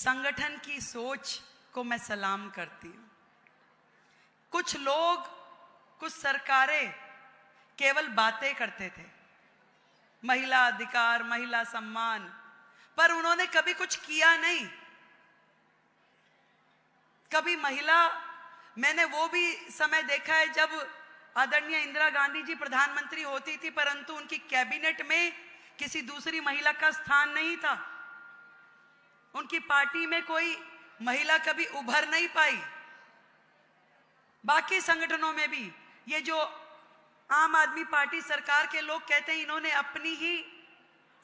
संगठन की सोच को मैं सलाम करती हूं। कुछ लोग, कुछ सरकारें केवल बातें करते थे, महिला अधिकार, महिला सम्मान, पर उन्होंने कभी कुछ किया नहीं। कभी महिला, मैंने वो भी समय देखा है जब आदरणीय इंदिरा गांधी जी प्रधानमंत्री होती थी, परंतु उनकी कैबिनेट में किसी दूसरी महिला का स्थान नहीं था। उनकी पार्टी में कोई महिला कभी उभर नहीं पाई। बाकी संगठनों में भी ये जो आम आदमी पार्टी सरकार के लोग कहते हैं, इन्होंने अपनी ही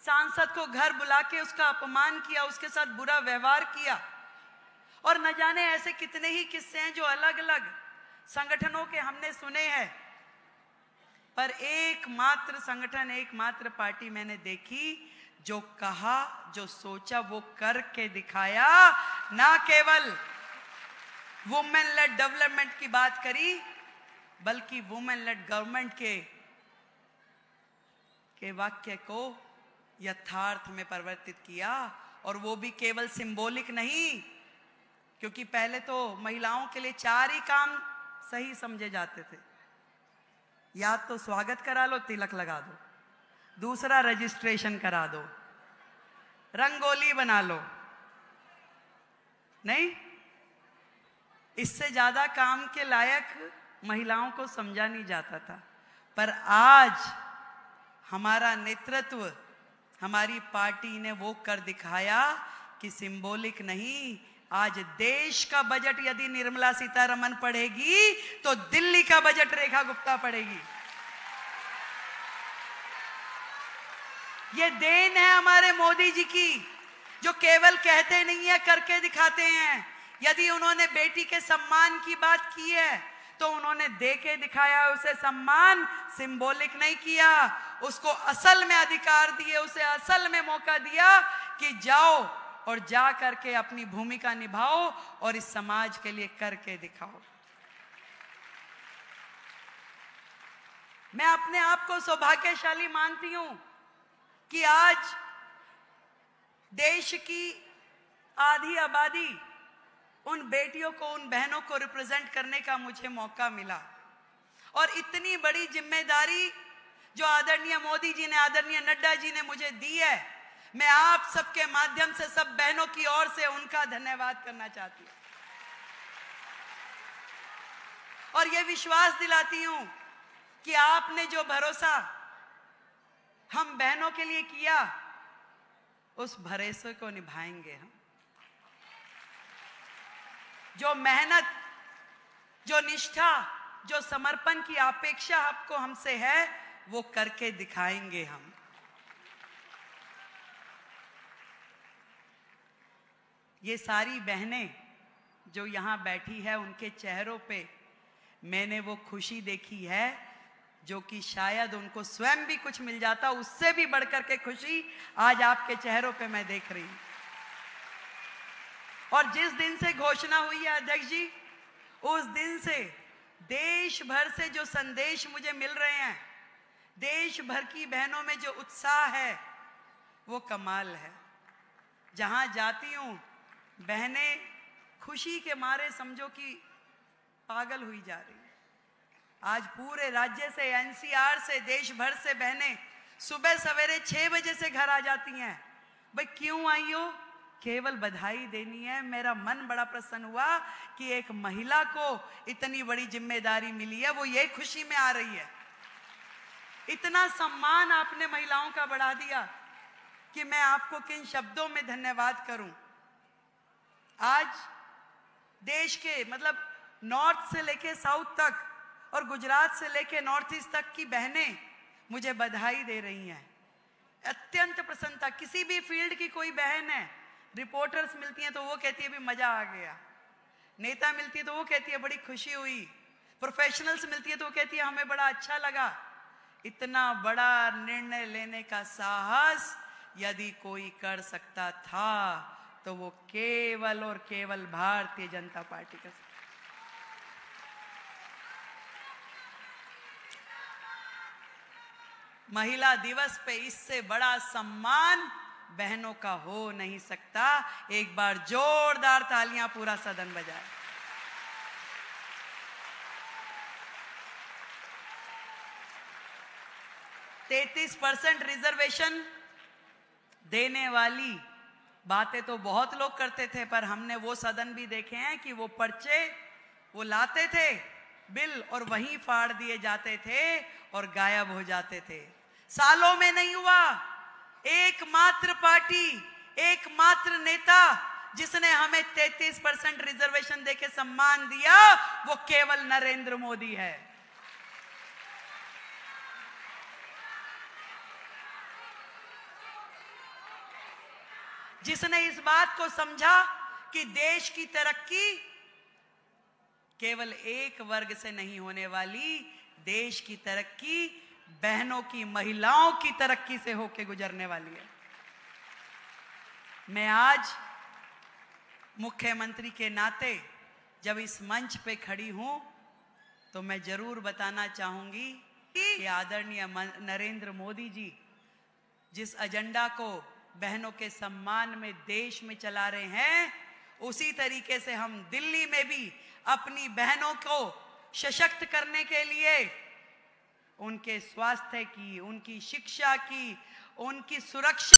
सांसद को घर बुला के उसका अपमान किया, उसके साथ बुरा व्यवहार किया, और न जाने ऐसे कितने ही किस्से हैं जो अलग अलग संगठनों के हमने सुने हैं। पर एकमात्र संगठन, एकमात्र पार्टी मैंने देखी जो कहा, जो सोचा वो करके दिखाया। ना केवल वुमेन लेड डेवलपमेंट की बात करी, बल्कि वुमेन लेड गवर्नमेंट के वाक्य को यथार्थ में परिवर्तित किया। और वो भी केवल सिंबॉलिक नहीं, क्योंकि पहले तो महिलाओं के लिए 4 ही काम सही समझे जाते थे। या तो स्वागत करा लो, तिलक लगा दो, दूसरा रजिस्ट्रेशन करा दो, रंगोली बना लो, नहीं, इससे ज्यादा काम के लायक महिलाओं को समझा नहीं जाता था। पर आज हमारा नेतृत्व, हमारी पार्टी ने वो कर दिखाया कि सिंबॉलिक नहीं, आज देश का बजट यदि निर्मला सीतारमण पढ़ेगी तो दिल्ली का बजट रेखा गुप्ता पढ़ेगी। ये देन है हमारे मोदी जी की, जो केवल कहते नहीं है, करके दिखाते हैं। यदि उन्होंने बेटी के सम्मान की बात की है तो उन्होंने दे के दिखाया, उसे सम्मान सिंबॉलिक नहीं किया, उसको असल में अधिकार दिए, उसे असल में मौका दिया कि जाओ और जा करके अपनी भूमिका निभाओ और इस समाज के लिए करके दिखाओ। मैं अपने आप को सौभाग्यशाली मानती हूं कि आज देश की आधी आबादी, उन बेटियों को, उन बहनों को रिप्रेजेंट करने का मुझे मौका मिला। और इतनी बड़ी जिम्मेदारी जो आदरणीय मोदी जी ने, आदरणीय नड्डा जी ने मुझे दी है, मैं आप सबके माध्यम से, सब बहनों की ओर से उनका धन्यवाद करना चाहती हूं। और यह विश्वास दिलाती हूं कि आपने जो भरोसा हम बहनों के लिए किया, उस भरोसे को निभाएंगे हम। जो मेहनत, जो निष्ठा, जो समर्पण की अपेक्षा आपको हमसे है, वो करके दिखाएंगे हम। ये सारी बहनें जो यहां बैठी है, उनके चेहरों पे मैंने वो खुशी देखी है जो कि शायद उनको स्वयं भी कुछ मिल जाता, उससे भी बढ़कर के खुशी आज आपके चेहरों पे मैं देख रही हूं। और जिस दिन से घोषणा हुई है अध्यक्ष जी, उस दिन से देश भर से जो संदेश मुझे मिल रहे हैं, देश भर की बहनों में जो उत्साह है, वो कमाल है। जहां जाती हूं, बहनें खुशी के मारे समझो कि पागल हुई जा रही। आज पूरे राज्य से, एनसीआर से, देश भर से बहनें सुबह सवेरे 6 बजे से घर आ जाती हैं। भाई क्यों आई हो? केवल बधाई देनी है। मेरा मन बड़ा प्रसन्न हुआ कि एक महिला को इतनी बड़ी जिम्मेदारी मिली है, वो ये खुशी में आ रही है। इतना सम्मान आपने महिलाओं का बढ़ा दिया कि मैं आपको किन शब्दों में धन्यवाद करूं। आज देश के, मतलब नॉर्थ से लेके साउथ तक और गुजरात से लेके नॉर्थ ईस्ट तक की बहनें मुझे बधाई दे रही हैं। अत्यंत प्रसन्नता। किसी भी फील्ड की कोई बहन है, रिपोर्टर्स मिलती हैं तो वो कहती है भी मजा आ गया, नेता मिलती है तो वो कहती है बड़ी खुशी हुई, प्रोफेशनल्स मिलती है तो वो कहती है हमें बड़ा अच्छा लगा। इतना बड़ा निर्णय लेने का साहस यदि कोई कर सकता था तो वो केवल और केवल भारतीय जनता पार्टी का। महिला दिवस पे इससे बड़ा सम्मान बहनों का हो नहीं सकता। एक बार जोरदार तालियां पूरा सदन बजाए। %33 रिजर्वेशन देने वाली बातें तो बहुत लोग करते थे, पर हमने वो सदन भी देखे हैं कि वो पर्चे वो लाते थे बिल और वहीं फाड़ दिए जाते थे और गायब हो जाते थे। सालों में नहीं हुआ। एकमात्र पार्टी, एकमात्र नेता जिसने हमें 33% रिजर्वेशन देके सम्मान दिया, वो केवल नरेंद्र मोदी है। जिसने इस बात को समझा कि देश की तरक्की केवल एक वर्ग से नहीं होने वाली, देश की तरक्की बहनों की, महिलाओं की तरक्की से होकर गुजरने वाली है। मैं आज मुख्यमंत्री के नाते जब इस मंच पे खड़ी हूं तो मैं जरूर बताना चाहूंगी कि आदरणीय नरेंद्र मोदी जी जिस एजेंडा को बहनों के सम्मान में देश में चला रहे हैं, उसी तरीके से हम दिल्ली में भी अपनी बहनों को सशक्त करने के लिए उनके स्वास्थ्य की, उनकी शिक्षा की, उनकी सुरक्षा